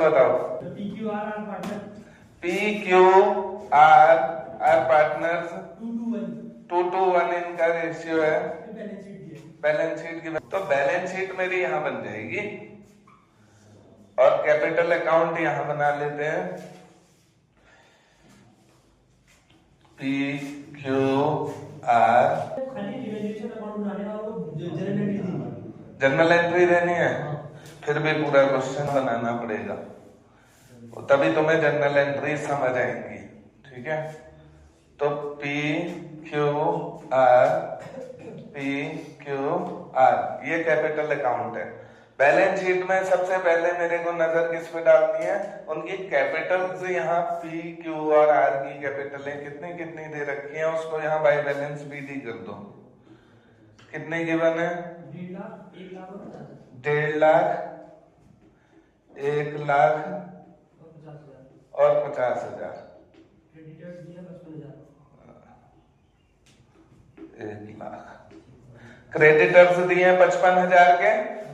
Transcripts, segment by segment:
बताओ। P Q R partners 2:1 इनका ratio है। बैलेंस शीट की तो बैलेंस शीट मेरी यहां बन जाएगी और कैपिटल अकाउंट यहां बना लेते हैं। P Q R journal entry देनी है, फिर भी पूरा क्वेश्चन बनाना पड़ेगा, तभी तुम्हें जर्नल एंट्री समझ आएंगी। ठीक है, तो पी क्यू आर ये कैपिटल अकाउंट है। बैलेंस शीट में सबसे पहले मेरे को नजर किस पे डालनी है, उनकी कैपिटल्स। यहाँ पी क्यू और आर की कैपिटलें कितनी कितनी दे रखी हैं, उसको यहाँ बाय बैलेंस बीडी कर दो। कितने गिवन है? 1.5 लाख, 1 लाख और 50,000। 1 लाख। क्रेडिटर्स दिए 55,000 के,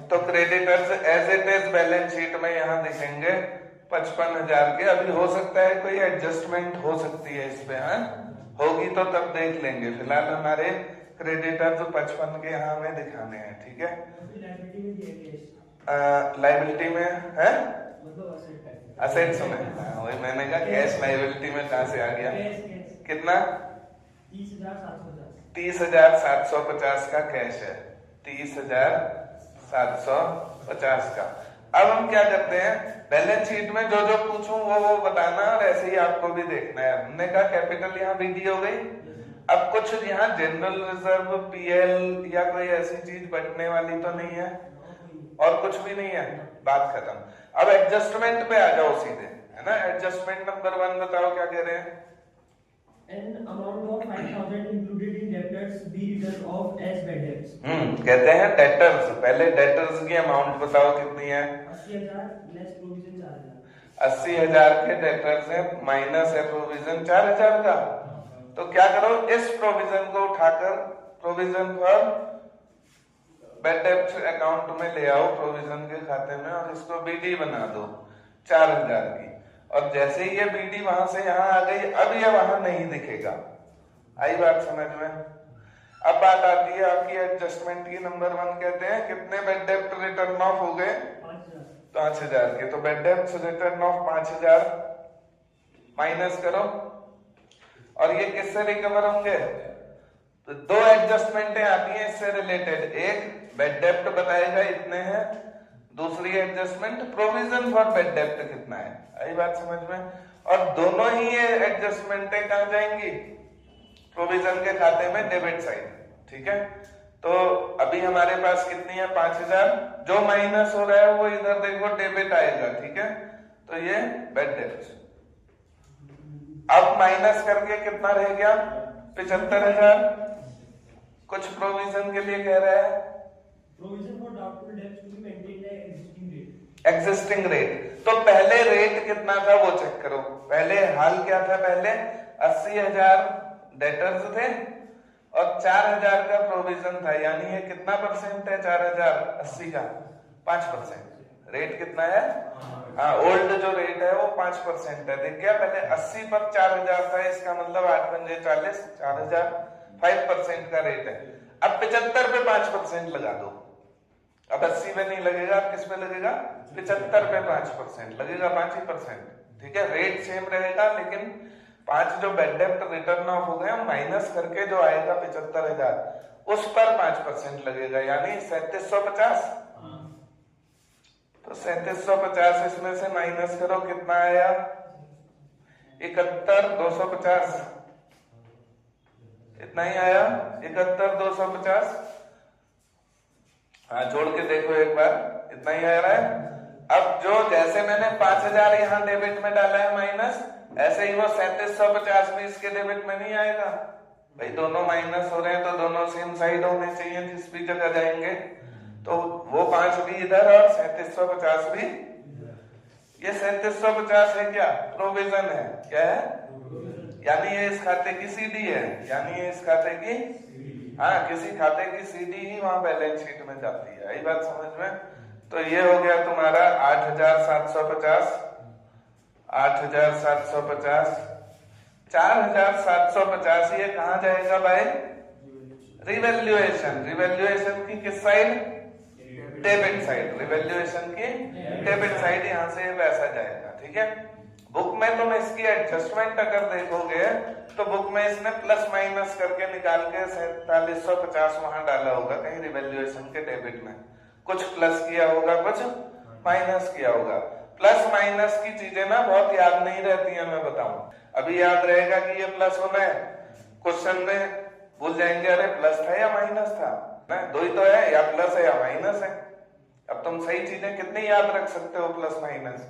तो creditors as it is balance sheet में यहां दिखेंगे 55,000 के। अभी हो सकता है कोई एडजस्टमेंट हो सकती है इस पे, होगी तो तब देख लेंगे। फिलहाल हमारे क्रेडिटर्स 55 के यहाँ हमें दिखाने हैं। ठीक है, लाइबिलिटी में है, असेट्स में। वही मैंने कहा कैश लाइबिलिटी में कहां से आ गया? कितना? 30,750 का कैश है, 30,750 का। अब हम क्या करते हैं, बैलेंस शीट में जो जो पूछूं वो बताना, और ऐसे ही आपको भी देखना है। हमने कहा कैपिटल यहाँ बीडी हो गई। अब कुछ यहाँ जनरल रिजर्व, पीएल या कोई ऐसी चीज बचने वाली तो नहीं है, और कुछ भी नहीं है, बात खत्म। अब एडजस्टमेंट पे आ जाओ सीधे, है ना। एडजस्टमेंट नंबर 1 बताओ क्या कह रहे हैं? An amount of 5,000 included in debtors be written off as bad debts. कहते हैं डेटर्स। पहले डेटर्स की अमाउंट बताओ कितनी है? 80,000 लेस प्रोविजन 4,000। 80,000 के डेटर्स है, माइनस है प्रोविजन 4,000 का। तो क्या करो, इस प्रोविजन को उठाकर प्रोविजन फॉर बैड डेब्ट अकाउंट में ले आओ, प्रोविजन के खाते में, और इसको बीडी बना दो 4,000 की। और जैसे ही ये बीडी वहां से यहां आ गई, अब ये वहां नहीं दिखेगा। आई बात समझ में? अब बात आती है आपकी एडजस्टमेंट की। नंबर 1 कहते हैं कितने बैड डेब्ट रिटर्न ऑफ हो गए? 5,000 के। तो बैड डेब्ट रिटर्न ऑफ 5,000 माइनस करो, और ये किससे रिकवर होंगे? तो 2 एडजस्टमेंटें आती हैं इससे रिलेटेड। एक बैड डेब्ट बताएगा इतने हैं, दूसरी एडजस्टमेंट प्रोविजन फॉर बैड डेब्ट कितना है। आई बात समझ में? और दोनों ही ये एडजस्टमेंटें कहां जाएंगी? प्रोविजन के खाते में, डेबिट साइड। ठीक है, तो अभी हमारे पास कितनी है? 5,000। जो माइनस हो रहा है वो इधर देखो डेबिट आएगा। ठीक है, तो ये बैड डेब्ट। अब माइनस करके कितना रह गया? 75,000। कुछ प्रोविजन के लिए कह रहा है Provision for doubtful debts to be maintained at existing rate. Existing rate. तो पहले रेट कितना था वो चेक करो। पहले हाल क्या था? पहले 80,000 डेटर्स थे और 4,000 का प्रोविजन था, यानी ये कितना परसेंट है? 4,000 80 का 5%। रेट कितना है? हाँ, ओल्ड जो रेट है वो 5% है। देख गया, पहले 80 पर 4,000 था, इसका मतलब 8 पंजे 40, 4,000 5% का रेट है। अब 75 पे 5% लगा दो। अब 80 पे नहीं लगेगा, अब किस पे लगेगा? 75 पे 5% लगेगा, 5%। ठीक है, रेट सेम रहेगा, लेकिन 5 जो बैड डेब्ट रिटर्न ऑफ हो गए माइनस करके जो आएगा 75,000, उस पर 5% लगेगा, यानी 3750। तो 3750 इसमें से माइनस करो, कितना आया? 71,250। इतना ही आया, 71,250। हाँ, जोड़ के देखो एक बार, इतना ही आ रहा है। अब जो जैसे मैंने 5,000 यहाँ डेबिट में डाला है माइनस, ऐसे ही वो 3750 भी इसके डेबिट में नहीं आएगा। भाई दोनों माइनस हो रहे हैं तो दोनों सेम साइड होने चाहिए, जिस भी जगह जाएंगे। तो वो 5 भी इधर और 3750 भी। ये 3750 है क्या? प्रोविजन है। क्या है? यानी ये इस खाते की सीडी है, यानी ये इस खाते की, हाँ, किसी खाते की सीडी ही वहां बैलेंस शीट में जाती है। यही बात समझ में? तो ये हो गया तुम्हारा 8,750, 8,750, 4,750 ये कहाँ जाएगा भाई? रिवैल्यूएशन। रिवैल्यूएशन की किस साइड? Debit side. रिवैल्यूएशन की डेबिट साइड, यहां से वैसा जाएगा। ठीक है, बुक में तुम इसकी एडजस्टमेंट अगर देखोगे तो बुक में इसने प्लस माइनस करके निकाल के 4750 वहां डाला होगा कहीं रिवैल्यूएशन के डेबिट में, कुछ प्लस किया होगा कुछ माइनस किया होगा। प्लस माइनस की चीजें ना बहुत याद नहीं रहती हैं, मैं बताऊं। अभी याद रहेगा कि ये प्लस होना है, क्वेश्चन में भूल जाएंगे अरे प्लस था या माइनस था, ना दो ही तो है, या प्लस है या माइनस है। अब तुम सही चीजें कितनी याद रख सकते हो प्लस माइनस?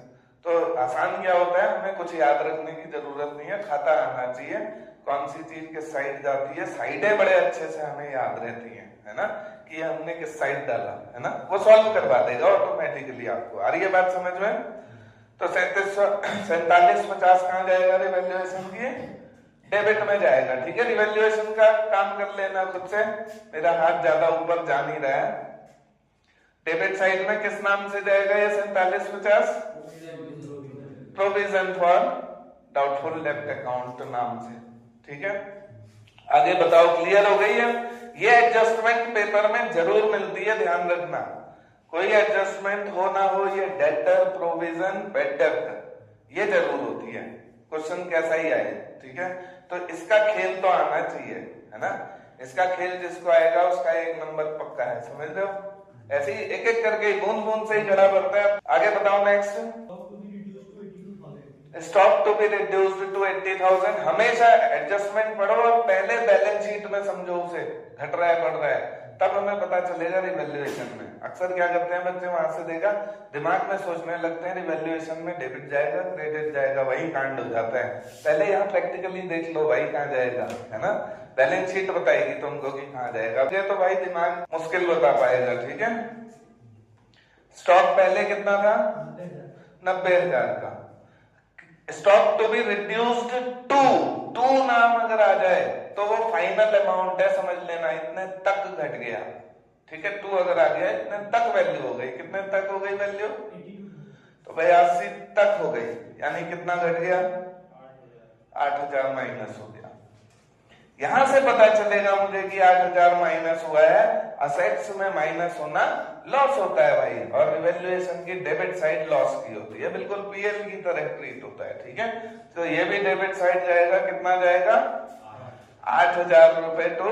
तो आसान क्या होता है, हमें कुछ याद रखने की जरूरत नहीं है, खाता आना चाहिए कौन सी चीज किस साइड जाती है। साइडें बड़े अच्छे से हमें याद रहती हैं, है ना, कि हमने किस साइड डाला, है ना, वो सॉल्व करवा देगा ऑटोमेटिकली आपको। आ रही है बात समझ में? तो 4750 कहाँ जाएगा रिवैल्यूएशन की? डेबिट में जाएगा। ठीक है, रिवैल्यूएशन का काम कर लेना खुद से, मेरा हाथ ज्यादा ऊपर जा नहीं रहा है। डेबिट साइड में किस नाम से जाएगा ये 4750? प्रोविजन फॉर डाउटफुल डेब्ट अकाउंट नाम से। ठीक है, आगे बताओ, क्लियर हो गई है? ये एडजस्टमेंट पेपर में जरूर मिलती है, ध्यान रखना। कोई एडजस्टमेंट हो ना हो, ये डेटर प्रोविजन बेड डेब्ट ये जरूर होती है, क्वेश्चन कैसा ही आए। ठीक है, तो इसका खेल तो आना चाहिए, है ना। इसका खेल जिसको आएगा उसका 1 नंबर पक्का है, समझ रहे हो? ऐसे ही एक एक करके बूंद बूंद से ही खड़ा पड़ता है। आगे बताओ next. Stock to be reduced to 80,000। हमेशा एडजस्टमेंट पढ़ो और पहले बैलेंस शीट में समझो उसे, घट रहा है बढ़ रहा है, तब हमें पता चलेगा रिवैल्यूएशन में। अक्सर क्या करते हैं बच्चे, वहां से देखा दिमाग में सोचने लगते हैं रिवैल्यूएशन में डेबिट जाएगा क्रेडिट जाएगा, वही कांड हो जाता है। पहले यहाँ प्रैक्टिकली देख लो भाई कहाँ जाएगा, है ना। बैलेंस शीट बताएगी तुमको कि कहाँ जाएगा, ये तो भाई दिमाग मुश्किल बता पाएगा। ठीक है, स्टॉक पहले कितना था? 90,000 का। Stock to be reduced to नाम अगर आ जाए तो वो फाइनल अमाउंट है, समझ लेना, इतने तक घट गया। ठीक है, 2 अगर आ गया इतने तक वैल्यू हो गई। कितने तक हो गई वैल्यू? तो भाई 80 तक हो गई, यानी कितना घट गया? 8,000 माइनस हो गया। यहां से पता चलेगा मुझे कि 8,000 माइनस हुआ है। असेट्स में माइनस होना लॉस होता है भाई, और रिवैल्यूएशन की डेबिट साइड लॉस की होती है, बिल्कुल पीएल की तरह ट्रीट होता है। ठीक है, तो ये भी डेबिट साइड जाएगा, कितना जाएगा? 8,000 रुपए टू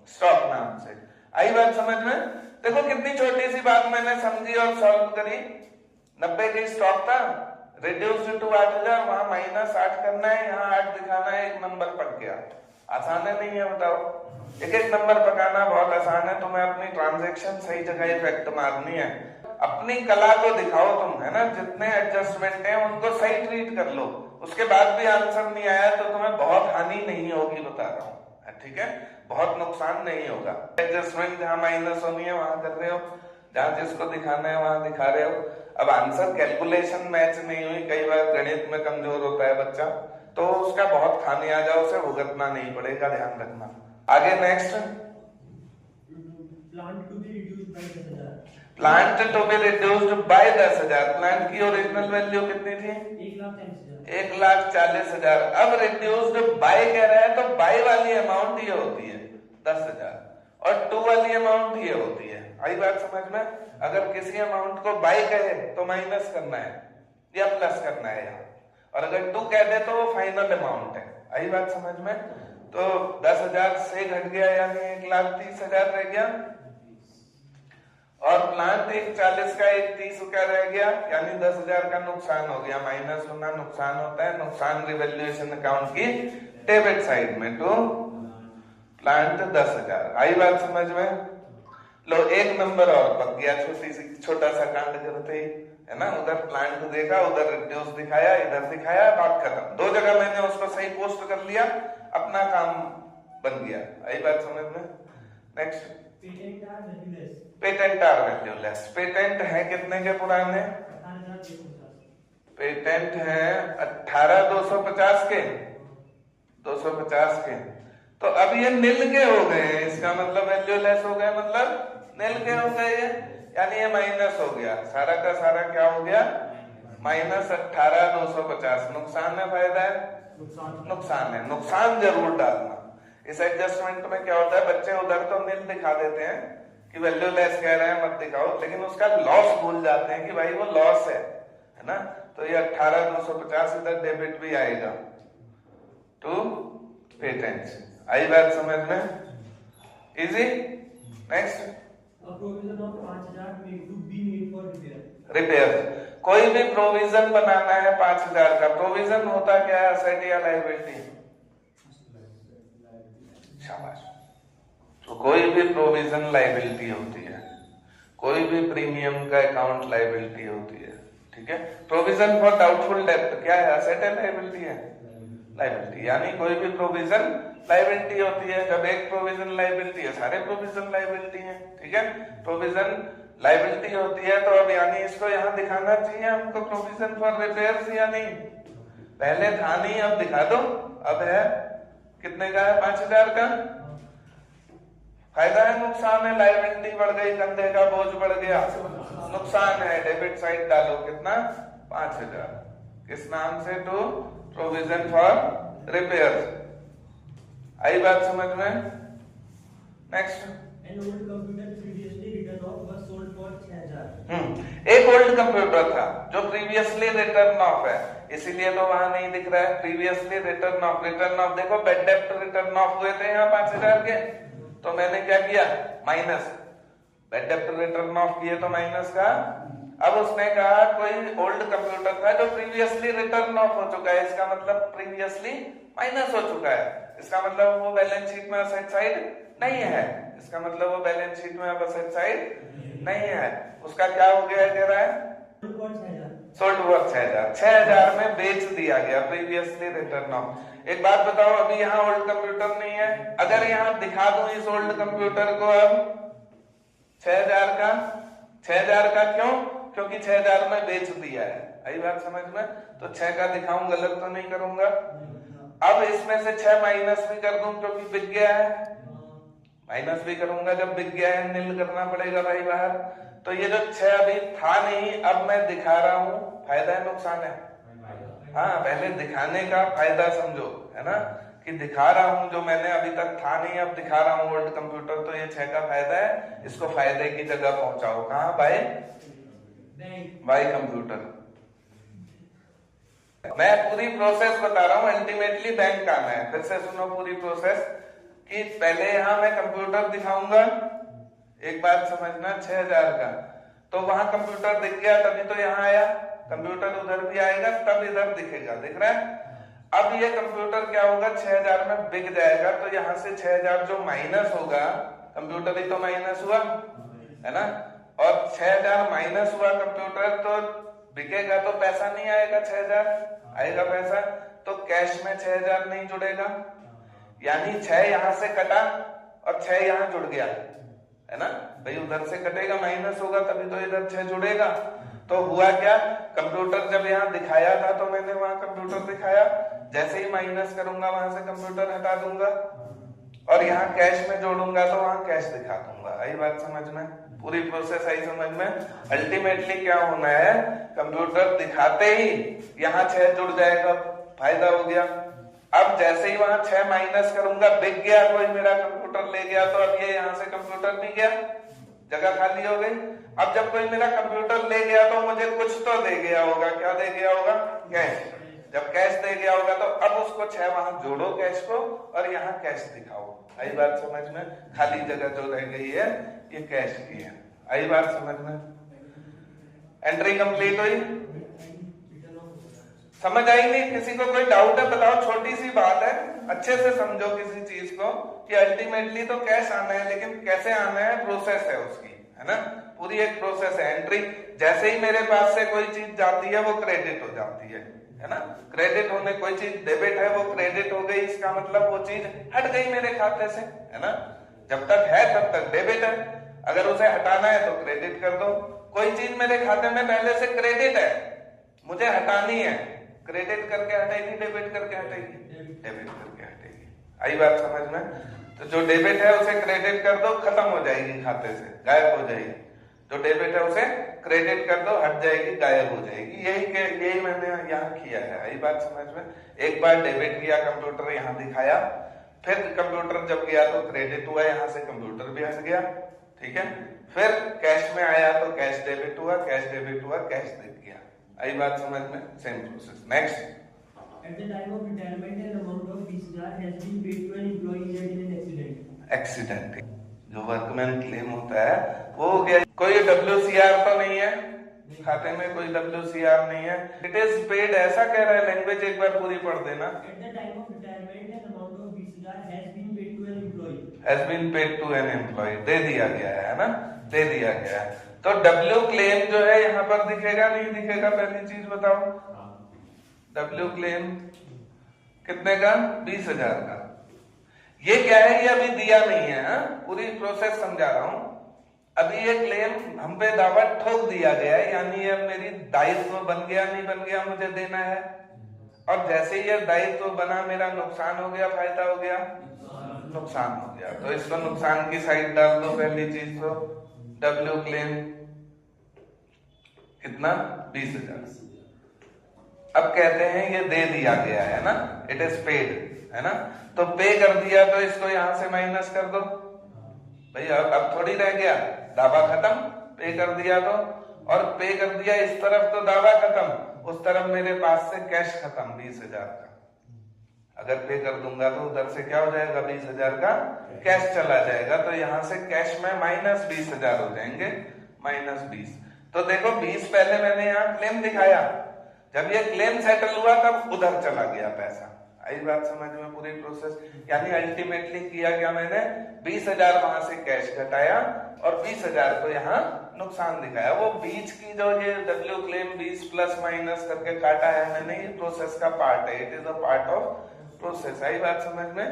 स्टॉक नाम से। आई बात समझ में? देखो कितनी छोटी सी बात मैंने समझी और सॉल्व करी। 90 की स्टॉक था, रिड्यूस्ड टू 8,000, वहां -8 करना है, यहाँ 8 दिखाना है, 1 नंबर पक गया। आसान है नहीं है बताओ? एक एक नंबर पकाना बहुत आसान है, तुम्हें अपनी ट्रांजैक्शन सही जगह इफेक्ट मारनी है, अपनी कला को दिखाओ तुम, है ना। जितने एडजस्टमेंट हैं उनको सही ट्रीट कर लो, उसके बाद भी आंसर नहीं आया तो तुम्हें बहुत हानि नहीं होगी, बता रहा हूँ। ठीक है, बहुत नुकसान नहीं होगा। एडजस्टमेंट जहां माइनस होनी है वहां कर रहे हो, जहां जिसको दिखाना है वहां दिखा रहे हो। अब आंसर कैलकुलेशन मैच नहीं हुई, कई बार गणित में कमजोर होता है बच्चा, तो उसका बहुत खाने आ जाओ, उसे भुगतना नहीं पड़ेगा, ध्यान रखना। आगे next, plant to be reduced by 10,000। Plant to be reduced by 10,000। Plant की ओरिजिनल वैल्यू कितनी थी? 1,40,000। अब रिड्यूस्ड बाय कह रहा है, तो बाय वाली अमाउंट ये होती है 10,000 और टू वाली अमाउंट ये होती है। आई बात समझ में? अगर किसी अमाउंट को बाय कहे तो माइनस करना है या प्लस करना है यहाँ, और अगर 2 कह दे तो वो फाइनल अमाउंट है। आई बात समझ में? तो 10,000 से घट गया, यानी 1,30,000 रह गया, और प्लांट 1,40 का 1,30 का रह गया, यानी 10,000 का नुकसान हो गया। माइनस होना नुकसान होता है, नुकसान रिवैल्यूएशन अकाउंट की डेबिट साइड में। तो प्लांट 10,000। आई बात समझ में? लो 1 नंबर और पक गया, छोटा सा कांड करते ही, है ना। उधर प्लांट देखा, उधर रिड्यूस दिखाया, इधर दिखाया, बात खत्म। 2 जगह मैंने उसको सही पोस्ट कर लिया, अपना काम बन गया। आई बात समझ में? Next, patent are valueless. Patent है कितने के पुराने? पेटेंट है 18,250 के, 250 के। तो अब ये नील के हो गए, इसका मतलब वैल्यूलेस हो गए, मतलब नील के हो गए। यानी ये माइनस हो गया, सारा का सारा क्या हो गया, माइनस 18,250। नुकसान है फायदा है, नुकसान है। नुकसान जरूर डालना। इस एडजस्टमेंट में क्या होता है, बच्चे उधर तो नील दिखा देते हैं कि वैल्यू लेस कह रहे हैं मत दिखाओ, लेकिन उसका लॉस भूल जाते हैं कि भाई वो लॉस है ना। तो ये 18,250 इधर डेबिट भी आएगा टू पेटेंट्स। आई बात समझ में, easy. Next, A provision of 5,000 to be made for repair. Repair. कोई भी प्रोविजन बनाना है 5,000 का। प्रोविजन होता क्या है, असेट या लायबिलिटी? शाबाश। तो कोई भी प्रोविजन लायबिलिटी होती है, कोई भी प्रीमियम का अकाउंट लायबिलिटी होती है, ठीक है। प्रोविजन फॉर डाउटफुल डेब्ट क्या है, असेट है लायबिलिटी है? लायबिलिटी। यानी कोई भी प्रोविजन लायबिलिटी होती है। जब एक प्रोविजन लायबिलिटी है, सारे प्रोविजन लायबिलिटी है, ठीक है। प्रोविजन लायबिलिटी होती है तो अब यानी इसको यहाँ दिखाना चाहिए हमको प्रोविजन फॉर रिपेयर्स या नहीं? पहले था नहीं, अब दिखा दो। अब है कितने का है, 5,000 का। फायदा है नुकसान है, लायबिलिटी बढ़ गई, कंधे का बोझ बढ़ गया, नुकसान है। डेबिट साइड डालो, कितना, 5,000। किस नाम से, टू प्रोविजन फॉर रिपेयर्स। आई बात समझ में। Next, An old computer previously written off was sold for 6,000. एक ओल्ड कंप्यूटर था जो प्रीवियसली रिटर्न ऑफ है, इसीलिए तो वहां नहीं दिख रहा है previously return of. Return of देखो, बैड डेब्ट रिटर्न ऑफ हुए थे यहाँ 5,000 के, तो मैंने क्या किया, माइनस। बैड डेब्ट रिटर्न ऑफ किए तो माइनस का। अब उसने कहा कोई ओल्ड कंप्यूटर था जो प्रीवियसली रिटर्न ऑफ हो चुका है, इसका मतलब प्रीवियसली माइनस हो चुका है। इसका मतलब वो बैलेंस शीट में असेट साइड नहीं है, इसका मतलब वो बैलेंस शीट में अब असेट साइड नहीं है। उसका क्या हो गया कह रहा है, सोल्ड फॉर 6,000। 6,000 में बेच दिया गया, प्रीवियसली रिटर्न ऑफ। एक बात बताओ, अभी यहाँ ओल्ड कंप्यूटर नहीं है, अगर यहाँ दिखा दूं इस ओल्ड कंप्यूटर को अब 6,000 का, 6,000 का क्यों, क्योंकि 6,000 में बेच दिया है। आई बात समझ में। तो 6 का दिखाऊं, गलत तो नहीं करूंगा। अब इसमें से 6 माइनस भी कर दूं क्योंकि बिक गया है, माइनस भी करूंगा, जब बिक गया है निल करना पड़ेगा भाई बाहर। तो ये जो 6 अभी था नहीं, अब मैं दिखा रहा हूं, फायदा है नुकसान है? हाँ, पहले दिखाने का फायदा समझो, है ना, कि दिखा रहा हूं जो मैंने अभी तक था नहीं, अब दिखा रहा हूं ओल्ड कंप्यूटर, तो ये 6 का फायदा है। इसको फायदे की जगह पहुंचाओ, कहाँ, बाय कंप्यूटर। मैं पूरी प्रोसेस बता रहा हूं, अल्टीमेटली बैंक आना है। फिर से सुनो पूरी प्रोसेस, कि पहले यहां मैं कंप्यूटर दिखाऊंगा, एक बात समझना, 6,000 का, तो वहां कंप्यूटर दिख गया तभी तो यहां आया, कंप्यूटर उधर भी आएगा तब इधर दिखेगा, दिख रहा है। अब ये कंप्यूटर क्या होगा, 6,000 में बिक जाएगा, तो यहां से 6,000 जो माइनस होगा, कंप्यूटर ही तो माइनस हुआ है ना, और 6,000 माइनस हुआ कंप्यूटर, तो बिकेगा तो पैसा नहीं आएगा, 6,000 आएगा पैसा, तो कैश में 6,000 नहीं जुड़ेगा, यानी 6 यहां से कटा और 6 यहां जुड़ गया, है ना भाई, उधर से कटेगा, माइनस होगा तभी तो इधर 6 जुड़ेगा। तो हुआ क्या, कंप्यूटर जब यहाँ दिखाया था तो मैंने वहां कंप्यूटर दिखाया, जैसे ही माइनस करूंगा वहां से कंप्यूटर हटा दूंगा, और यहाँ कैश में जोड़ूंगा तो वहां कैश दिखा दूंगा। आई बात समझ में, पूरी प्रोसेस आई समझ में। अल्टीमेटली क्या होना है, कंप्यूटर दिखाते ही यहाँ 6 जुड़ जाएगा, फायदा हो गया। अब जैसे ही वहां 6 माइनस करूंगा, बिक गया, कोई मेरा कंप्यूटर ले गया, तो अब ये यहाँ से कंप्यूटर नहीं गया, जगह खाली हो गई। अब जब कोई मेरा कंप्यूटर ले गया तो मुझे कुछ तो दे गया होगा, क्या दे गया होगा, कैश। जब कैश दे गया होगा तो अब उसको 6 वहां जोड़ो कैश को, और यहाँ कैश दिखाओ। आई बात समझ में, खाली जगह जो रह गई है ये कैश की है। आई बात समझ में, एंट्री कंप्लीट हुई, समझ आई नहीं, किसी को कोई डाउट है बताओ, छोटी सी बात है, अच्छे से समझो किसी चीज को, कि अल्टीमेटली तो कैश आना है, लेकिन कैसे आना है, प्रोसेस है उसकी, है ना, पूरी एक प्रोसेस है। एंट्री, जैसे ही मेरे पास से कोई चीज जाती है वो क्रेडिट हो जाती है ना, क्रेडिट होने, कोई चीज डेबिट है वो क्रेडिट हो गई, इसका मतलब वो चीज हट गई मेरे खाते से, है ना, जब तक है तब तक डेबिट है, अगर उसे हटाना है तो क्रेडिट कर दो। कोई चीज मेरे खाते में पहले से क्रेडिट है, मुझे हटानी है, क्रेडिट करके हटेगी, डेबिट करके हटेगी, डेबिट करके हटेगी। आई बात समझ में। तो जो डेबिट है उसे क्रेडिट कर दो, खत्म हो जाएगी खाते से, गायब हो जाएगी। जो डेबिट है उसे क्रेडिट कर दो, हट जाएगी, गायब हो जाएगी। यही मैंने यहाँ किया है। यही बात समझ में? एक बार डेबिट किया, कंप्यूटर यहाँ दिखाया, फिर कंप्यूटर जब गया तो क्रेडिट हुआ, यहाँ से कंप्यूटर भी हट गया, ठीक है। फिर कैश में आया तो कैश डेबिट हुआ, कैश डेबिट हुआ, कैश दिख गया। आई बात समझ में? Same process. Next, At the time of retirement, an amount of 20,000 has been paid to an employee injured in an accident. Accident, जो वर्कमैन क्लेम होता है वो हो गया। कोई WCR तो नहीं है खाते में, कोई WCR नहीं है। इट इज पेड, ऐसा कह रहा है। लैंग्वेज एक बार पूरी पढ़ देना। At the time of retirement, an amount of 20,000 has been paid to an employee. Has been paid to an employee, दे दिया गया है ना, दे दिया गया है। तो W क्लेम जो है यहाँ पर दिखेगा नहीं दिखेगा? पहली चीज बताओ, W क्लेम कितने का? 20,000 का। ये क्या है? ये अभी दिया नहीं है, हा? पूरी प्रोसेस समझा रहा हूं। अभी ये क्लेम हम पे दावा ठोक दिया गया है, यानी ये मेरी दायित्व बन गया, नहीं बन गया, मुझे देना है। और जैसे ये दायित्व बना, मेरा नुकसान हो गया, फायदा हो गया? नुकसान हो गया। तो इसको नुकसान की साइड डाल दो। पहली चीज तो W क्लेम कितना? 20,000। अब कहते हैं ये दे दिया गया है ना, इट इज पेड, है ना। तो पे कर दिया तो इसको यहां से माइनस कर दो भैया। अब थोड़ी रह गया, दावा खत्म, पे कर दिया तो। और पे कर दिया इस तरफ तो दावा खत्म, उस तरफ मेरे पास से कैश खत्म 20,000 का। अगर पे कर दूंगा तो उधर से क्या हो जाएगा? 20,000 का कैश चला जाएगा। तो यहां से कैश में माइनस 20,000 हो जाएंगे, -20। तो देखो 20 पहले मैंने यहाँ क्लेम दिखाया, जब ये क्लेम सेटल हुआ तब उधर चला गया पैसा। आई बात समझ में? पूरी प्रोसेस, यानी अल्टीमेटली किया क्या मैंने? 20,000 वहां से कैश घटाया और 20,000 को यहाँ नुकसान दिखाया। वो बीच की जो ये W क्लेम 20 प्लस माइनस करके काटा है मैंने, ये प्रोसेस का पार्ट है। It is a part of process. आई बात समझ में?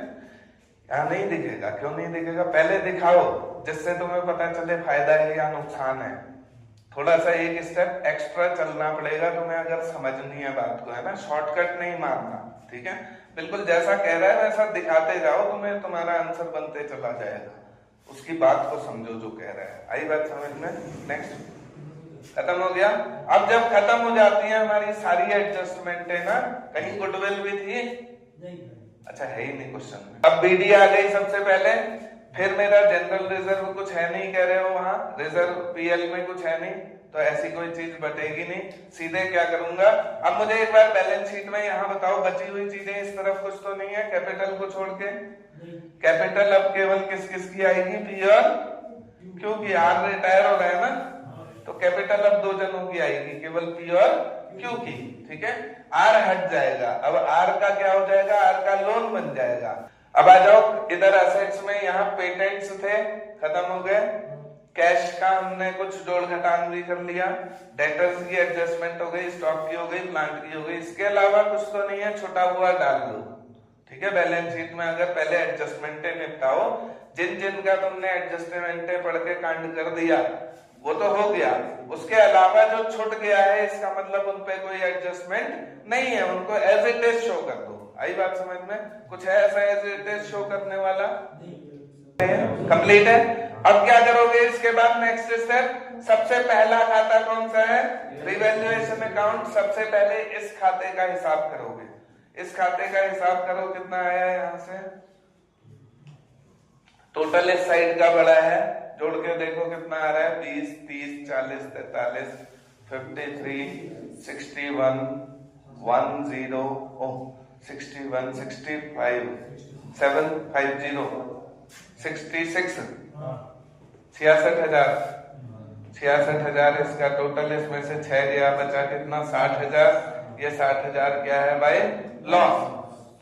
यहाँ नहीं दिखेगा। क्यों नहीं दिखेगा? पहले दिखाओ जिससे तुम्हें पता चले फायदा है या नुकसान है। थोड़ा सा एक स्टेप एक्स्ट्रा चलना पड़ेगा तुम्हें अगर समझनी है बात को, है ना। शॉर्टकट नहीं मारना, ठीक है। बिल्कुल जैसा कह रहा है वैसा दिखाते जाओ, तुम्हें तुम्हारा आंसर बनते चला जाएगा। उसकी बात को समझो जो कह रहा है। आई बात समझ में? नेक्स्ट, खत्म हो गया। अब जब खत्म हो जाती है हमारी सारी एडजस्टमेंट है ना, कहीं गुडविल भी थी? अच्छा, है ही नहीं क्वेश्चन में। अब BD आ गई सबसे पहले, फिर मेरा जनरल रिजर्व कुछ है नहीं कह रहे हो, वहां रिजर्व PL में कुछ है नहीं, तो ऐसी कोई चीज बटेगी नहीं। सीधे क्या करूंगा? अब मुझे एक बार बैलेंस शीट में यहाँ बताओ बची हुई चीजें इस तरफ कुछ तो नहीं है कैपिटल को छोड़ के? कैपिटल अब केवल किस किस की आएगी? P और Q की। R रिटायर हो रहा है ना, तो कैपिटल अब 2 जनों की आएगी, केवल P और Q की, ठीक है। R हट जाएगा, अब R का क्या हो जाएगा? R का लोन बन जाएगा। अब आ जाओ इधर असेट्स में, यहाँ पेटेंट्स थे, खत्म हो गए। कैश का हमने कुछ जोड़ घटान भी कर लिया, डेटर्स की एडजस्टमेंट हो गई, स्टॉक की हो गई, प्लांट की हो गई। इसके अलावा कुछ तो नहीं है, छुटा हुआ डाल दो, ठीक है। बैलेंस शीट में अगर पहले एडजस्टमेंटे निपटाओ, जिन जिन का तुमने एडजस्टमेंटे पढ़ के कांड कर दिया वो तो हो गया। उसके अलावा जो छूट गया है, इसका मतलब उन पे कोई एडजस्टमेंट नहीं है, उनको एज इट इज शो कर दो। आई बात समझ में? कुछ है ऐसा एज इट इज शो करने वाला? कंप्लीट है। अब क्या करोगे इसके बाद? नेक्स्ट स्टेप, सबसे पहला खाता कौन सा है? Revaluation account. सबसे पहले इस खाते का हिसाब करोगे। इस खाते का हिसाब करो, कितना आया है यहाँ से? टोटल इस साइड का बड़ा है, जोड़ के देखो कितना आ रहा है? 20, 30, 40, 43, 53, 61, 10, 61, 65, 750, 66, 66,000। 66,000 इसका टोटल। इसमें से 6 गया, बचा कितना? 60,000। ये 60,000 क्या है भाई? लॉस।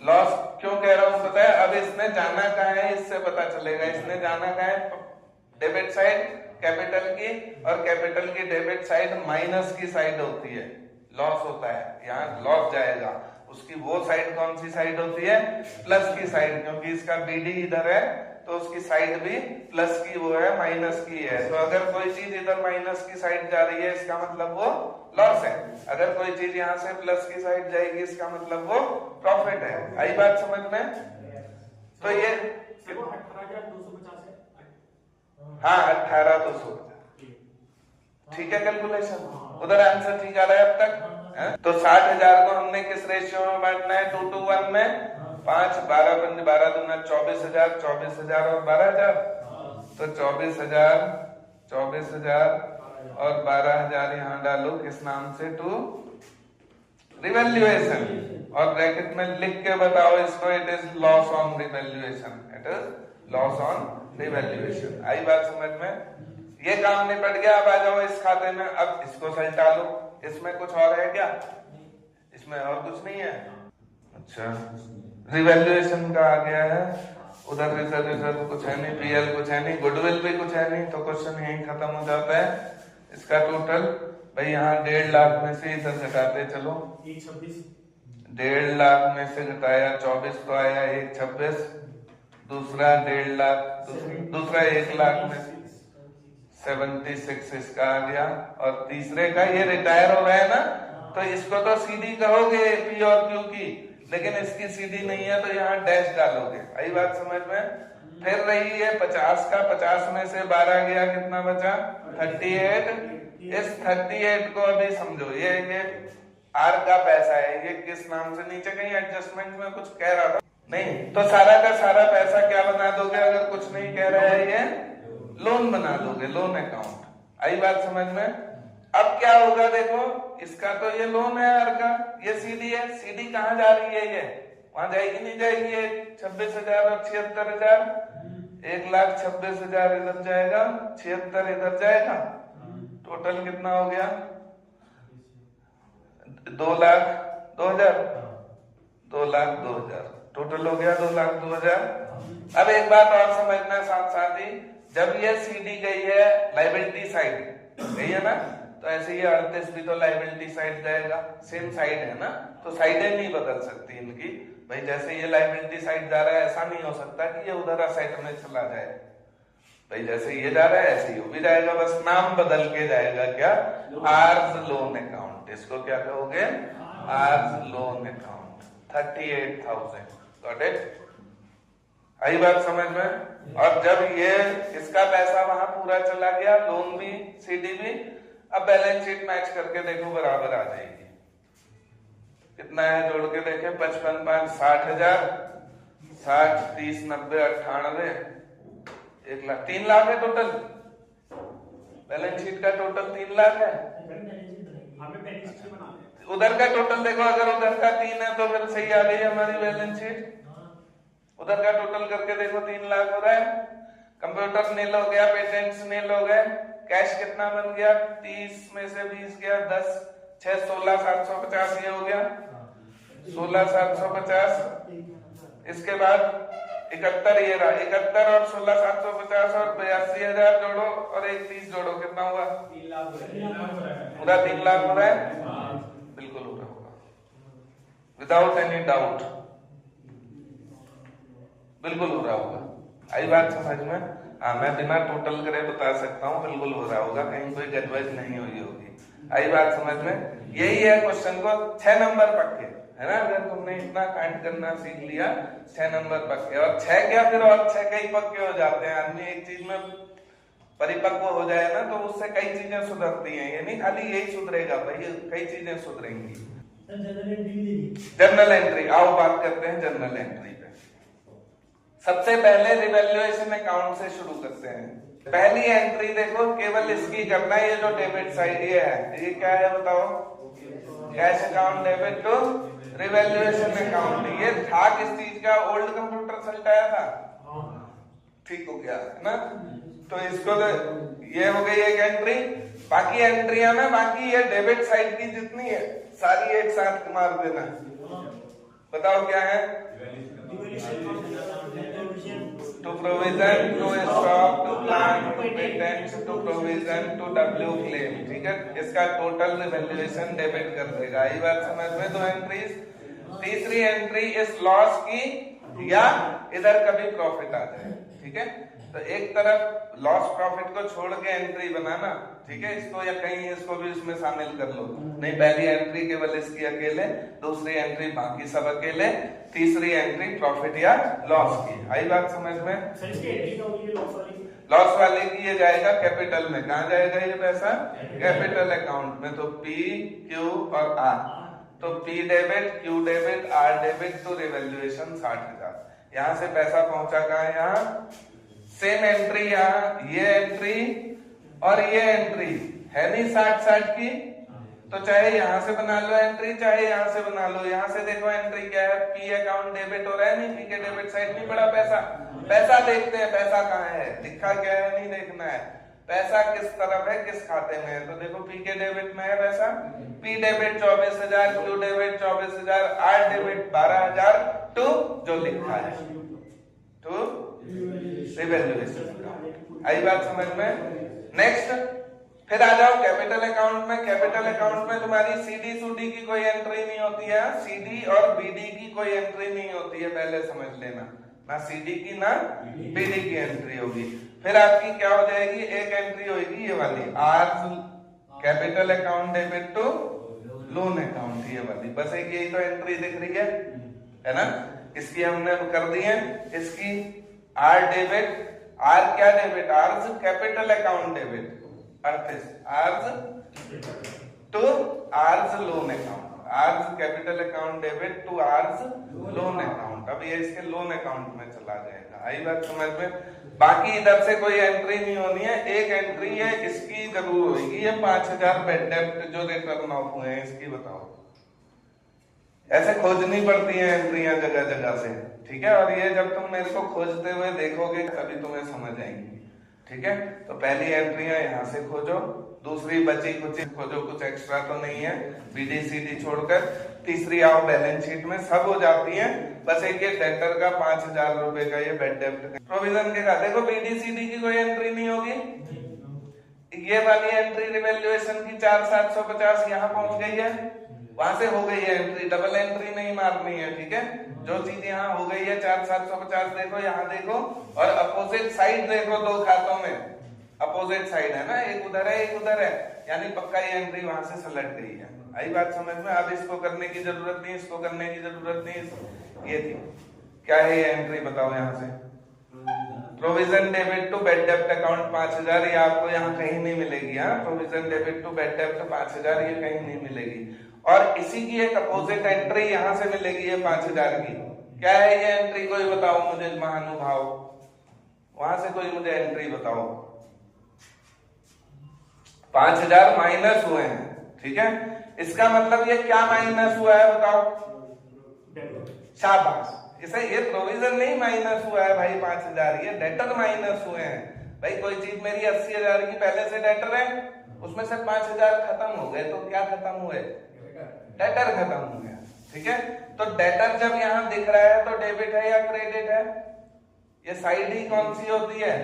लॉस क्यों कह रहा हूं पता है? अब इसने जाना कहाँ है इससे पता चलेगा। इसने जाना कहाँ है? डेबिट साइड कैपिटल की, और कैपिटल की डेबिट साइड माइनस की साइड होती है, लॉस होता है। यहाँ लॉस जाएगा, उसकी वो साइड कौन सी साइड होती है? प्लस की साइड, क्योंकि इसका BD इधर है तो उसकी साइड भी प्लस की वो है, माइनस की है। तो अगर कोई चीज इधर माइनस की साइड जा रही है, इसका मतलब वो लॉस है। अगर कोई चीज यहाँ से प्लस की साइड जाएगी, इसका मतलब वो प्रॉफिट है। आई बात समझ में? तो ये 18,250 है। हाँ, 18,250। ठीक है कैलकुलेशन, उधर आंसर ठीक आ रहा है अब तक है? तो 60,000 को हमने किस रेशियो में बांटना है, 2 to 1 में, 5 12 पंज 12 दूना 24,000, 24,000 और 12,000, तो 24,000 और 12,000 यहाँ डालो किस नाम से, टू रिवैल्यूएशन, और ब्रैकेट में लिख के बताओ इसको, it is loss on revaluation, it is loss on revaluation. आई बात समझ में? ये काम निपट गया। अब आ जाओ इस खाते में, अब इसको सलटा लो, इसमें कुछ और है क्या, इसमें और कुछ नहीं है। अच्छा, रिवैल्यूएशन का आ गया है, उधर रिजर्व कुछ है नहीं, पीएल कुछ है नहीं, गुडविल भी कुछ है नहीं, तो क्वेश्चन यहीं खत्म हो जाता है। इसका टोटल भाई यहाँ 1.5 लाख में से इधर घटाते चलो, 1.5 लाख में से घटाया 24 तो आया 1.26, दूसरा 1.5 लाख, दूसरा 1 लाख में 76 इसका आ गया, और तीसरे का ये रिटायर हो रहा है ना, तो इसको तो सीधी कहोगे पी और क्यू की, लेकिन इसकी सीधी नहीं है तो यहाँ डैश डालोगे। आई बात समझ में? फिर रही है 50 का, 50 में से 12 गया, कितना बचा, 38। इस 38 को अभी समझो, ये आर का पैसा है, ये किस नाम से, नीचे कहीं एडजस्टमेंट में कुछ कह रहा था नहीं, तो सारा का सारा पैसा क्या बना दोगे, अगर कुछ नहीं कह रहा है ये लोन बना दोगे, लोन अकाउंट। आई बात समझ में? अब क्या होगा देखो, इसका तो ये लोन है आर का, ये सीडी है, सीडी कहाँ जा रही है, ये वहां जाएगी नहीं जाएगी, ये 26,000 और 76,000, 1,26,000 इधर जाएगा, 76 इधर जाएगा, टोटल कितना हो गया, 2,02,000, 2,02,000 टोटल हो गया, 2,02,000। अब एक बात और समझना साथ साथ ही, जब ये सीडी गई है लाइबिलिटी साइड गई है ना, तो ऐसे ये 38 भी तो लाइबिलिटी साइड जाएगा, सेम साइड है ना, तो साइडें नहीं बदल सकती इनकी भाई, जैसे ये लाइबिलिटी साइड जा रहा है ऐसा नहीं हो सकता कि ये उधर असेट में चला जाए भाई, जैसे ये जा रहा है ऐसे ही भी जाएगा, बस नाम बदल के जाएगा, क्या, आर्स लोन अकाउंट, इसको क्या कहोगे, आर्स लोन अकाउंट, 38,000, गॉट इट? आई बात समझ में? और जब ये इसका पैसा वहां पूरा चला गया, लोन भी सीडी भी, अब बैलेंस शीट मैच करके देखो, बराबर आ जाएगी, कितना है जोड़ के देखें, 55 5 60,000, 60 30 90 98, 1 लाख, 3 लाख है टोटल, बैलेंस शीट का टोटल 3 लाख है। उधर का टोटल देखो, अगर उधर का 3 है तो फिर सही आ गई हमारी बैलेंस शीट, उधर का टोटल करके देखो 3 लाख हो रहा है, कंप्यूटर नील हो गया, पेटेंट्स नील हो गए, कैश कितना बन गया, 30 में से 20 गया, 10 6 16,750 ये हो गया, 16,750, इसके बाद 71 ये रहा, 71 और 16,750 और 82,000 जोड़ो और 30 जोड़ो, कितना हुआ, 3 लाख, पूरा 3 लाख हो रहा है, बिल्कुल हो रहा होगा, विदाउट एनी डाउट, बिल्कुल हो रहा होगा। आई बात समझ में? हाँ, मैं बिना टोटल करे बता सकता हूँ, बिल्कुल हो रहा होगा, कहीं कोई गड़बड़ नहीं हुई होगी। आई बात समझ में? यही है क्वेश्चन को 6 नंबर पक्के है ना, अगर तुमने इतना कांड करना सीख लिया, 6 नंबर पक्के, और 6 क्या फिर और 6 कई पक्के हो जाते हैं, आदमी एक चीज में परिपक्व हो जाए ना तो उससे कई चीजें सुधरती हैं, ये नहीं खाली यही सुधरेगा भाई, कई चीजें सुधरेंगी। जनरल एंट्री, आओ बात करते हैं जनरल एंट्री पे। सबसे पहले रिवैल्यूएशन अकाउंट से शुरू करते हैं। पहली एंट्री देखो, केवल इसकी करना है, ये जो डेबिट साइड ये है, ये क्या है बताओ, cash account debit to revaluation account. ये था किस चीज का, ओल्ड कंप्यूटर सल्टाया था, ठीक हो गया है ना, तो इसको ये हो गई एक एंट्री। बाकी एंट्रियां में बाकी ये डेबिट साइड की जितनी है सारी एक साथ मार देना, बताओ क्या है, to provision, to stock, to plant, to patents, to provision, to W claim, ठीक है, इसका टोटल वैल्यूएशन डेबिट कर देगा। ये बात समझ में? 2 एंट्रीज। तीसरी एंट्री इस लॉस की या इधर कभी प्रॉफिट आ जाए, ठीक है, तो एक तरफ लॉस प्रॉफिट को छोड़ के एंट्री बनाना, ठीक है, इसको या कहीं इसको भी इसमें शामिल कर लो, नहीं पहली एंट्री केवल इसकी अकेले, दूसरी एंट्री बाकी सब अकेले, तीसरी एंट्री प्रॉफिट या लॉस की। आई बात समझ में? लॉस वाले की ये जाएगा कैपिटल में। कहाँ जाएगा ये पैसा? कैपिटल अकाउंट में। तो P, Q और R। तो P debit, Q debit, R debit to revaluation 60,000। यहाँ से पैसा पहुंचा कहाँ है? यहाँ सेम एंट्री, यहाँ ये एंट्री और ये एंट्री है नहीं 60-60 की, तो चाहे यहां से बना लो एंट्री, चाहे यहां से बना लो। यहां से देखो एंट्री क्या है? पी अकाउंट डेबिट हो रहा है नहीं? पी के डेबिट साइड नहीं पड़ा पैसा। पैसा देखते हैं, पैसा कहाँ है, लिखा क्या है नहीं देखना है, पैसा किस तरफ है, किस खाते में है। तो देखो पी के डेबिट में है पैसा, P debit 24,000, Q debit 24,000, R debit 12,000 to जो लिखा है टू रिवैल्यूएशन। आई बात समझ में? नेक्स्ट फिर आ जाओ कैपिटल अकाउंट में। कैपिटल अकाउंट में तुम्हारी सीडी सूडी की कोई एंट्री नहीं होती है। सीडी और बीडी की कोई एंट्री नहीं होती है, पहले समझ लेना। ना सीडी की ना बीडी की एंट्री होगी। फिर आपकी क्या हो जाएगी? एक एंट्री होगी ये वाली, R's capital account debit to loan account, ये वाली। बस एक यही तो एंट्री दिख रही है ना? इसकी हमने कर दी है। इसकी आर डेबिट, आर क्या debit? R's capital account debit, R's to R's loan account, R's capital account debit to R's loan account. अब ये इसके लोन अकाउंट में चला जाएगा। आई बात समझ में? बाकी इधर से कोई एंट्री नहीं होनी है। एक एंट्री है इसकी जरूर होगी, ये 5,000 बेड डेब्ट जो रिटर्न ऑफ हुए हैं इसकी बताओ। ऐसे खोजनी पड़ती है एंट्रियां जगह जगह से, ठीक है? और ये जब तुम मेरे को खोजते हुए देखोगे तभी तुम्हें समझ आएंगी, ठीक है? तो पहली एंट्रियां यहाँ से खोजो, दूसरी बची कुछ खोजो, कुछ एक्स्ट्रा तो नहीं है बीडीसीडी छोड़कर। तीसरी आओ बैलेंस शीट में, सब हो जाती है। बस एक ये डेटर का 5,000 रुपए का ये बेड डेब्ट प्रोविजन के खाते को बीडीसीडी की कोई एंट्री नहीं होगी। ये वाली एंट्री रिवैल्यूएशन की 4,750 यहाँ पहुंच गई है, वहां से हो गई है एंट्री, डबल एंट्री नहीं मारनी है, ठीक है? जो चीज यहाँ हो गई है 4,750 देखो, यहाँ देखो, और अपोजिट साइड देखो, दो खातों में अपोजिट साइड है ना, एक उधर है एक उधर है, यानी पक्का ये एंट्री वहां से सलट गई है। आई बात समझ में? अब इसको करने की जरूरत नहीं, इसको करने की जरूरत नहीं। ये थी क्या है ये एंट्री बताओ? यहाँ से प्रोविजन डेबिट टू बेड डेब्ट अकाउंट 5,000, ये आपको यहाँ कहीं नहीं मिलेगी। हाँ, प्रोविजन डेबिट टू बेड डेब्ट 5,000 ये कहीं नहीं मिलेगी। और इसी की एक अपोजिट एंट्री यहां से मिलेगी, ये 5,000 की। क्या है ये एंट्री? कोई बताओ मुझे महानुभाव, वहां से कोई मुझे एंट्री बताओ। 5,000 माइनस हुए हैं, ठीक है? इसका मतलब ये क्या माइनस हुआ है बताओ? शाबाश, इसे ये प्रोविजन नहीं माइनस हुआ है भाई 5,000, ये डेटर माइनस हुए हैं। भाई कोई चीज मेरी 80,000 की पहले से डेटर है, उसमें से 5,000 खत्म हो गए, तो क्या खत्म हुए? डेटर खत्म हो गया, ठीक है? तो डेटर जब यहां दिख रहा है तो डेबिट है या क्रेडिट है? ये साइड ही कौन सी होती है?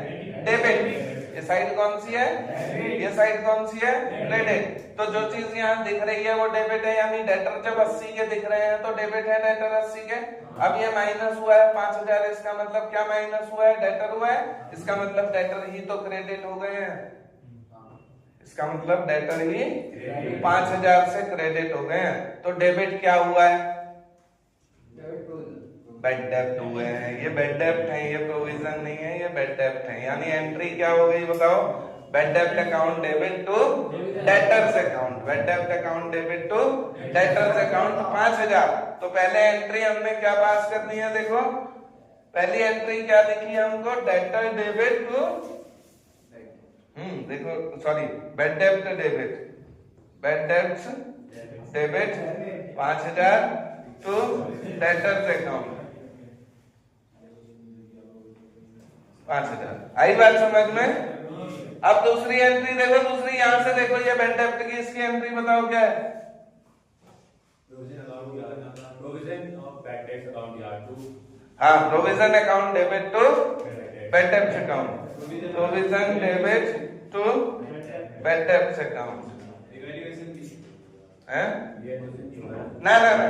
डेबिट। ये साइड कौन सी है? ये साइड कौन सी है? क्रेडिट। तो जो चीज यहाँ दिख रही है वो डेबिट है, यानी डेटर जब 80 के दिख रहे हैं तो डेबिट है डेटर 80 के। अब ये माइनस हुआ है 5,000, इसका मतलब क्या माइनस हुआ है? डेटर हुआ है। इसका मतलब डेटर ही तो क्रेडिट हो गए हैं, इसका मतलब डेटर ही 5,000 से क्रेडिट हो गए हैं। तो डेबिट क्या हुआ है? बेड डेब्ट हुए हैं। ये बेड डेब्ट है, ये प्रोविजन नहीं है, ये बेड डेब्ट है। यानी एंट्री क्या हो गई बताओ? बेड डेब्ट account debit to debtors account, bed डेब्ट account debit to debtors account 5,000। तो पहले एंट्री हमने क्या पास करनी है? देखो पहली एंट्री क्या दिखी हमको? डेटर डेबिट टू देखो सॉरी बेड डेब्ट डेबिट, बेड डेब्ट डेबिट 5,000 टू डेटर्स अकाउंट 5,000। आई बात समझ में? अब दूसरी एंट्री देखो, दूसरी यहां से देखो, ये बेड डेब्ट की, इसकी एंट्री बताओ क्या है? हाँ, provision account debit to bed डेब्ट account, provision debit to bed डेब्ट अकाउंट है ना ना ना,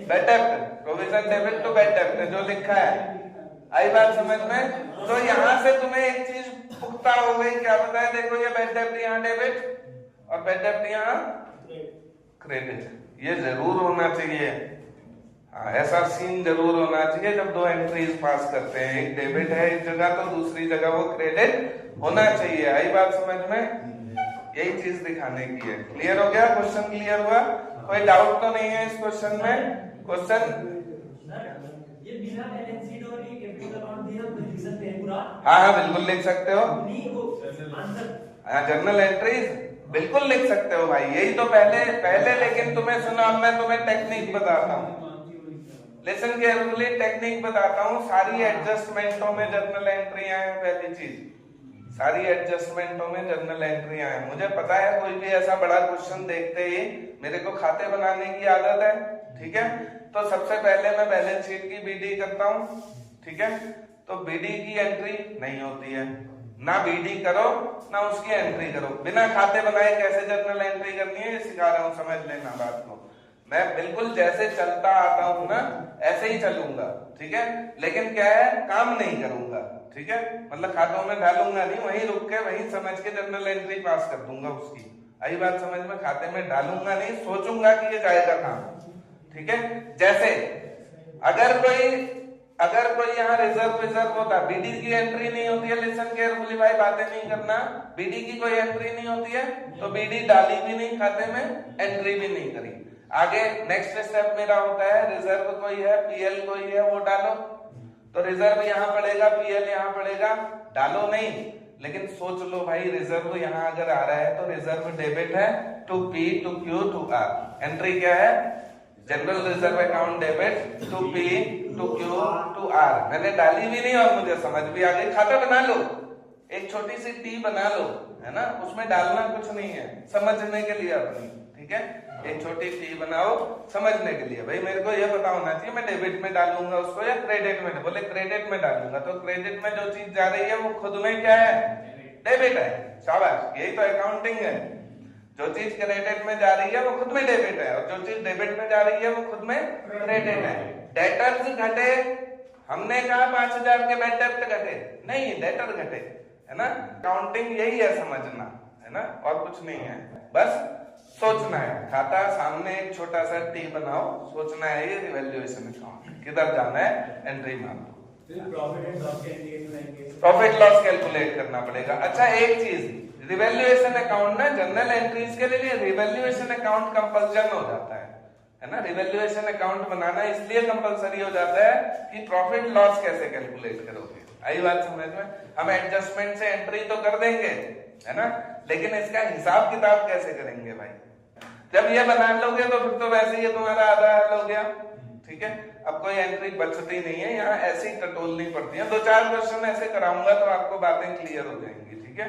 बेड डेब्ट, प्रोविजन डेबिट टू बेड डेब्ट जो लिखा है। आई बात समझ में? तो यहां से तुम्हें एक चीज पुख्ता हो गई, क्या बताया? देखो ये बेड डेब्ट यहाँ डेबिट और बेड डेब्ट यहाँ क्रेडिट, ये जरूर होना चाहिए। हाँ, ऐसा सीन जरूर होना चाहिए जब दो एंट्रीज पास करते हैं, एक डेबिट है एक जगह तो दूसरी जगह वो क्रेडिट होना चाहिए। आई बात समझ में? यही चीज दिखाने की है। क्लियर हो गया? क्वेश्चन क्लियर हुआ? कोई डाउट तो नहीं है इस क्वेश्चन में? क्वेश्चन ये बिना बैलेंस शीट और ये कैपिटल अकाउंट दिया तो लिख सकते हैं पूरा? हाँ बिल्कुल लिख सकते हो। नहीं वो आंसर जर्नल एंट्रीज बिल्कुल लिख सकते हो भाई, यही तो पहले लेकिन तुम्हें सुना, अब मैं तुम्हें टेक्निक बताता हूँ। लिसन केयरफुली, टेक्निक बताता हूँ। सारी एडजस्टमेंटों में जर्नल एंट्रियां हैं। पहली चीज, सारी एडजस्टमेंटों में जर्नल एंट्रियां हैं। मुझे पता है कोई भी ऐसा बड़ा क्वेश्चन देखते ही मेरे को खाते बनाने की आदत है, ठीक है? तो सबसे पहले मैं बैलेंस शीट की बीडी करता हूँ, ठीक है? तो बीडी की एंट्री नहीं होती है, ना बीडी करो ना उसकी एंट्री करो। बिना खाते बनाए कैसे जर्नल एंट्री करनी है ये सिखा रहा हूँ, समझ लेना बात को। मैं बिल्कुल जैसे चलता आता हूं ना ऐसे ही चलूंगा, ठीक है? लेकिन क्या है, काम नहीं करूंगा, ठीक है? मतलब खातों में डालूंगा नहीं, वहीं रुक के वहीं समझ के जर्नल एंट्री पास कर दूंगा उसकी। आई बात समझ में? खाते में डालूंगा नहीं, सोचूंगा कि ये जाएगा काम, ठीक है? जैसे अगर कोई यहाँ रिजर्व होता, बीडी की एंट्री नहीं होती है। लिसन केयरफुली भाई, बातें नहीं करना। बीडी की कोई एंट्री नहीं होती है तो बीडी डाली भी नहीं खाते में, एंट्री भी नहीं करी। आगे नेक्स्ट स्टेप मेरा होता है, रिजर्व कोई है, पीएल कोई है, वो डालो। तो रिजर्व यहाँ पड़ेगा, पीएल यहाँ पड़ेगा, डालो नहीं, लेकिन सोच लो भाई रिजर्व यहाँ अगर आ रहा है तो रिजर्व डेबिट है to P to Q to R. Entry क्या है? General reserve account debit to P to Q to R. मैंने डाली भी नहीं और मुझे समझ भी आ गई। खाता बना लो, एक छोटी सी टी बना लो, है ना? उसमें डालना कुछ नहीं है, समझने के लिए अपनी, ठीक है? एक छोटी टी बनाओ समझने के लिए। भाई मेरे को ये पता होना चाहिए मैं डेबिट में डालूंगा उसको या क्रेडिट में। बोले क्रेडिट में डालूंगा, तो क्रेडिट में जो चीज जा रही है वो खुद में क्या है? डेबिट है। शाबाश, यही तो अकाउंटिंग है। जो चीज क्रेडिट में जा रही है वो खुद में डेबिट है, और जो चीज डेबिट में जा रही है वो खुद में क्रेडिट है। डेटर्स घटे, हमने कहा 5000 के बैड डेब्ट घटे नहीं, डेटर घटे, है ना? अकाउंटिंग यही है, समझना है ना, और कुछ नहीं है। बस सोचना है, खाता सामने एक छोटा सा टी बनाओ, सोचना है ये रिवैल्यूएशन अकाउंट किधर जाना है, एंट्री मार दो। प्रॉफिट लॉस कैलकुलेट करना पड़ेगा। अच्छा एक चीज, रिवैल्यूएशन अकाउंट ना जनरल एंट्रीज के लिए रिवैल्यूएशन अकाउंट कंपल्सन हो जाता है ना? रिवैल्यूएशन अकाउंट बनाना इसलिए कंपलसरी हो जाता है कि प्रॉफिट लॉस कैसे कैलकुलेट करोगे। आई बात समझ में? हम एडजस्टमेंट से एंट्री तो कर देंगे, है ना, लेकिन इसका हिसाब किताब कैसे करेंगे भाई? जब ये बना लोगे तो फिर तो वैसे ही तुम्हारा आधा हल हो गया, ठीक है? अब कोई एंट्री बचती नहीं है, यहाँ ऐसी टटोलनी पड़ती है। 2-4 क्वेश्चन ऐसे कराऊंगा तो आपको बातें क्लियर हो जाएंगी, ठीक है?